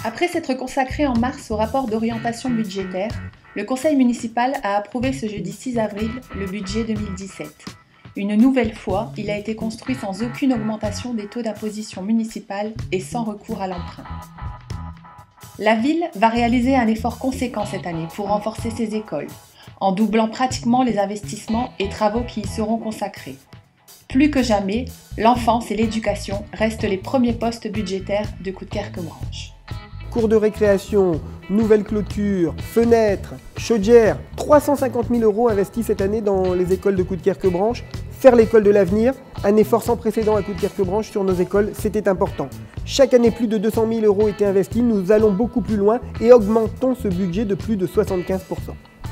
Après s'être consacré en mars au rapport d'orientation budgétaire, le Conseil municipal a approuvé ce jeudi 6 avril le budget 2017. Une nouvelle fois, il a été construit sans aucune augmentation des taux d'imposition municipale et sans recours à l'emprunt. La ville va réaliser un effort conséquent cette année pour renforcer ses écoles, en doublant pratiquement les investissements et travaux qui y seront consacrés. Plus que jamais, l'enfance et l'éducation restent les premiers postes budgétaires de Coudekerque-Branche. Cours de récréation, nouvelles clôtures, fenêtres, chaudières, 350 000 € investis cette année dans les écoles de Coudekerque-Branche. Faire l'école de l'avenir, un effort sans précédent à Coudekerque-Branche sur nos écoles, c'était important. Chaque année, plus de 200 000 € étaient investis, nous allons beaucoup plus loin et augmentons ce budget de plus de 75%.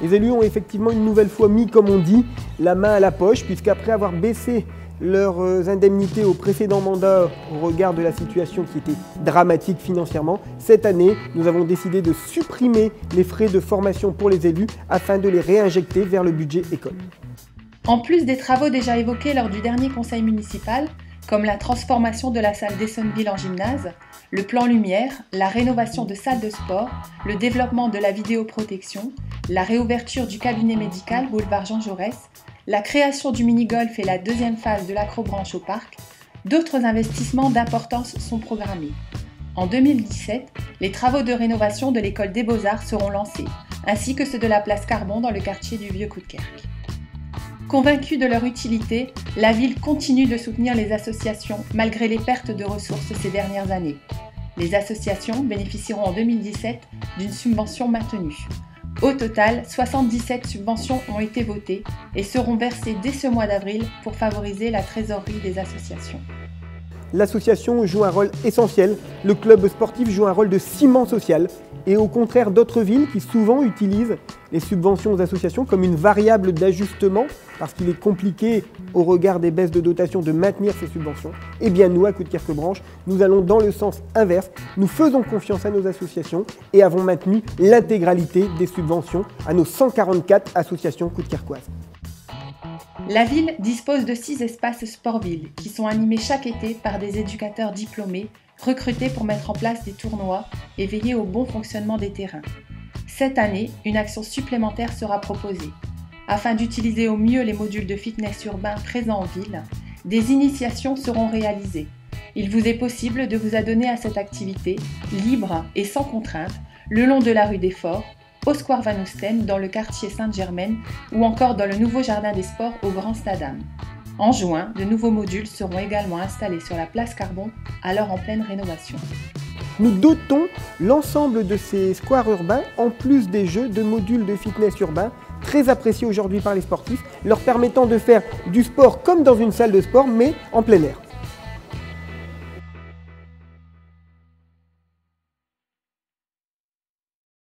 Les élus ont effectivement une nouvelle fois mis, comme on dit, la main à la poche, puisqu'après avoir baissé leurs indemnités au précédent mandat au regard de la situation qui était dramatique financièrement, cette année, nous avons décidé de supprimer les frais de formation pour les élus afin de les réinjecter vers le budget école. En plus des travaux déjà évoqués lors du dernier conseil municipal, comme la transformation de la salle d'Essonneville en gymnase, le plan lumière, la rénovation de salles de sport, le développement de la vidéoprotection, la réouverture du cabinet médical boulevard Jean Jaurès, la création du mini-golf et la deuxième phase de l'Acrobranche au parc, d'autres investissements d'importance sont programmés. En 2017, les travaux de rénovation de l'école des Beaux-Arts seront lancés, ainsi que ceux de la place Carbon dans le quartier du Vieux-Coudekerque. Convaincue de leur utilité, la ville continue de soutenir les associations malgré les pertes de ressources ces dernières années. Les associations bénéficieront en 2017 d'une subvention maintenue. Au total, 77 subventions ont été votées et seront versées dès ce mois d'avril pour favoriser la trésorerie des associations. L'association joue un rôle essentiel, le club sportif joue un rôle de ciment social et au contraire d'autres villes qui souvent utilisent les subventions aux associations comme une variable d'ajustement parce qu'il est compliqué au regard des baisses de dotation de maintenir ces subventions. Eh bien nous, à Coudekerque-Branche, nous allons dans le sens inverse, nous faisons confiance à nos associations et avons maintenu l'intégralité des subventions à nos 144 associations coudekerquoises. La ville dispose de 6 espaces sport-ville qui sont animés chaque été par des éducateurs diplômés recrutés pour mettre en place des tournois et veiller au bon fonctionnement des terrains. Cette année, une action supplémentaire sera proposée. Afin d'utiliser au mieux les modules de fitness urbain présents en ville, des initiations seront réalisées. Il vous est possible de vous adonner à cette activité, libre et sans contrainte, le long de la rue des Forts, au Square Van Oesten, dans le quartier Sainte-Germaine ou encore dans le nouveau jardin des sports au Grand Stadam. En juin, de nouveaux modules seront également installés sur la place Carbon, alors en pleine rénovation. Nous dotons l'ensemble de ces squares urbains, en plus des jeux, de modules de fitness urbain, très appréciés aujourd'hui par les sportifs, leur permettant de faire du sport comme dans une salle de sport, mais en plein air.